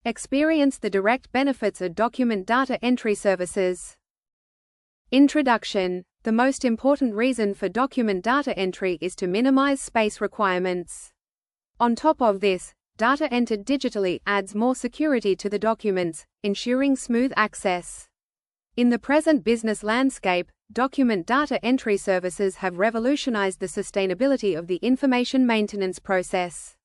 Experience the direct benefits of document data entry services. Introduction. The most important reason for document data entry is to minimize space requirements. On top of this, data entered digitally adds more security to the documents, ensuring smooth access. In the present business landscape, document data entry services have revolutionized the sustainability of the information maintenance process.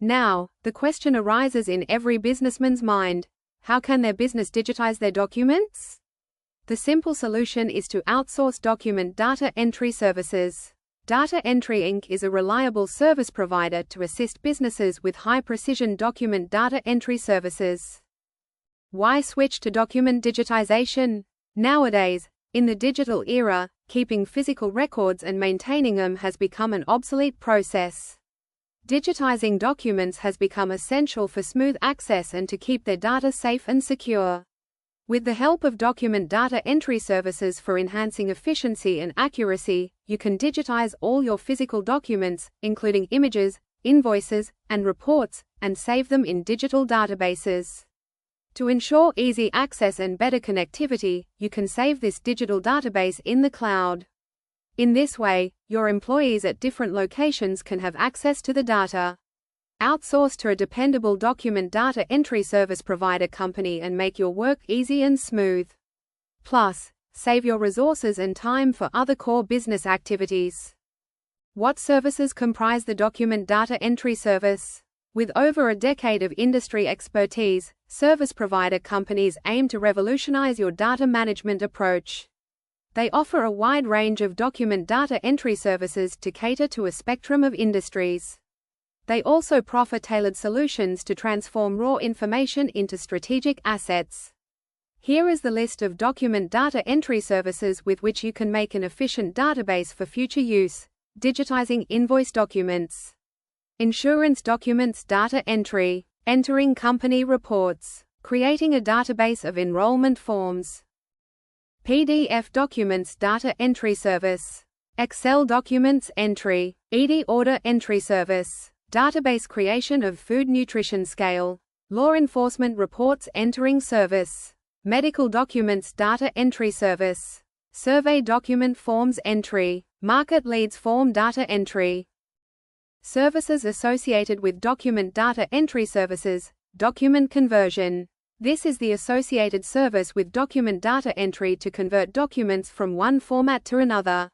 Now, the question arises in every businessman's mind: how can their business digitize their documents? The simple solution is to outsource document data entry services. Data Entry Inc. is a reliable service provider to assist businesses with high-precision document data entry services. Why switch to document digitization? Nowadays, in the digital era, keeping physical records and maintaining them has become an obsolete process. Digitizing documents has become essential for smooth access and to keep their data safe and secure. With the help of document data entry services for enhancing efficiency and accuracy, you can digitize all your physical documents, including images, invoices, and reports, and save them in digital databases. To ensure easy access and better connectivity, you can save this digital database in the cloud. In this way, your employees at different locations can have access to the data. Outsource to a dependable document data entry service provider company and make your work easy and smooth. Plus, save your resources and time for other core business activities. What services comprise the document data entry service? With over a decade of industry expertise, service provider companies aim to revolutionize your data management approach. They offer a wide range of document data entry services to cater to a spectrum of industries. They also proffer tailored solutions to transform raw information into strategic assets. Here is the list of document data entry services with which you can make an efficient database for future use. Digitizing invoice documents. Insurance documents data entry. Entering company reports. Creating a database of enrollment forms. PDF documents data entry service. Excel documents entry. ED order entry service. Database creation of food nutrition scale. Law enforcement reports entering service. Medical documents data entry service. Survey document forms entry. Market leads form data entry. Services associated with document data entry services. Document conversion. This is the associated service with document data entry to convert documents from one format to another.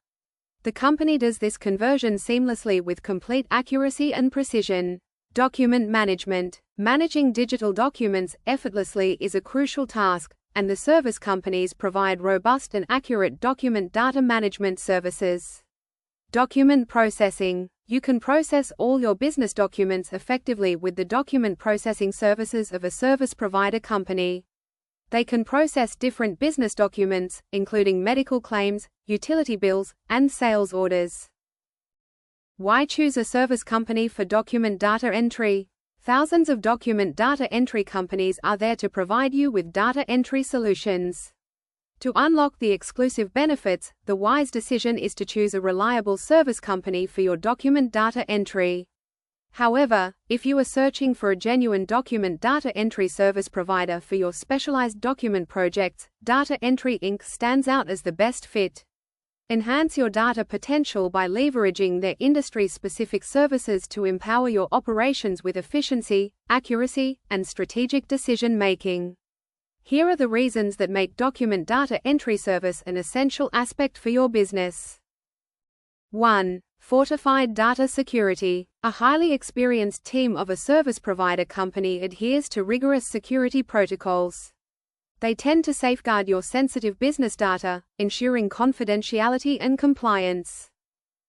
The company does this conversion seamlessly with complete accuracy and precision. Document management. Managing digital documents effortlessly is a crucial task, and the service companies provide robust and accurate document data management services. Document processing. You can process all your business documents effectively with the document processing services of a service provider company. They can process different business documents, including medical claims, utility bills, and sales orders. Why choose a service company for document data entry? Thousands of document data entry companies are there to provide you with data entry solutions. To unlock the exclusive benefits, the wise decision is to choose a reliable service company for your document data entry. However, if you are searching for a genuine document data entry service provider for your specialized document projects, Data Entry Inc. stands out as the best fit. Enhance your data potential by leveraging their industry-specific services to empower your operations with efficiency, accuracy, and strategic decision-making. Here are the reasons that make document data entry service an essential aspect for your business. 1. Fortified data security. A highly experienced team of a service provider company adheres to rigorous security protocols. They tend to safeguard your sensitive business data, ensuring confidentiality and compliance.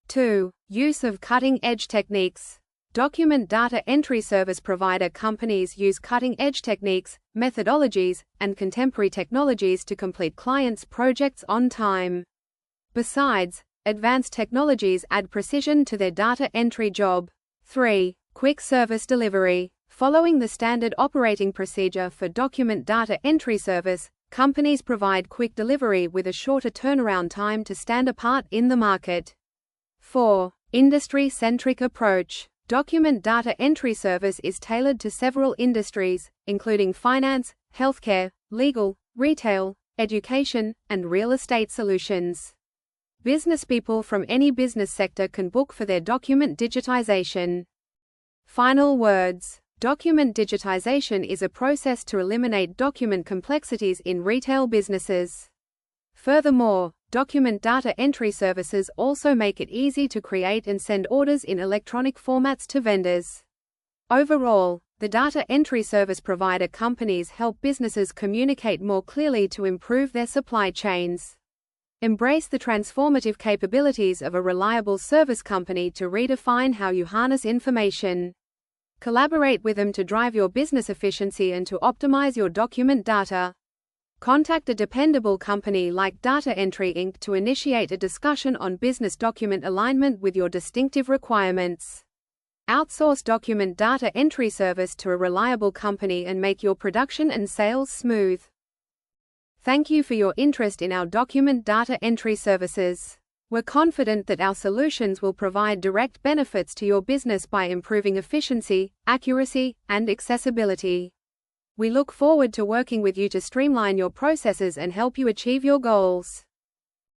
2. Use of cutting-edge techniques. Document data entry service provider companies use cutting-edge techniques, methodologies, and contemporary technologies to complete clients' projects on time. Besides, advanced technologies add precision to their data entry job. 3. Quick service delivery. Following the standard operating procedure for document data entry service, companies provide quick delivery with a shorter turnaround time to stand apart in the market. 4. Industry-centric approach. Document data entry service is tailored to several industries, including finance, healthcare, legal, retail, education, and real estate solutions. Businesspeople from any business sector can book for their document digitization. Final words. Document digitization is a process to eliminate document complexities in retail businesses. Furthermore, document data entry services also make it easy to create and send orders in electronic formats to vendors. Overall, the data entry service provider companies help businesses communicate more clearly to improve their supply chains. Embrace the transformative capabilities of a reliable service company to redefine how you harness information. Collaborate with them to drive your business efficiency and to optimize your document data. Contact a dependable company like Data Entry Inc. to initiate a discussion on business document alignment with your distinctive requirements. Outsource document data entry service to a reliable company and make your production and sales smooth. Thank you for your interest in our document data entry services. We're confident that our solutions will provide direct benefits to your business by improving efficiency, accuracy, and accessibility. We look forward to working with you to streamline your processes and help you achieve your goals.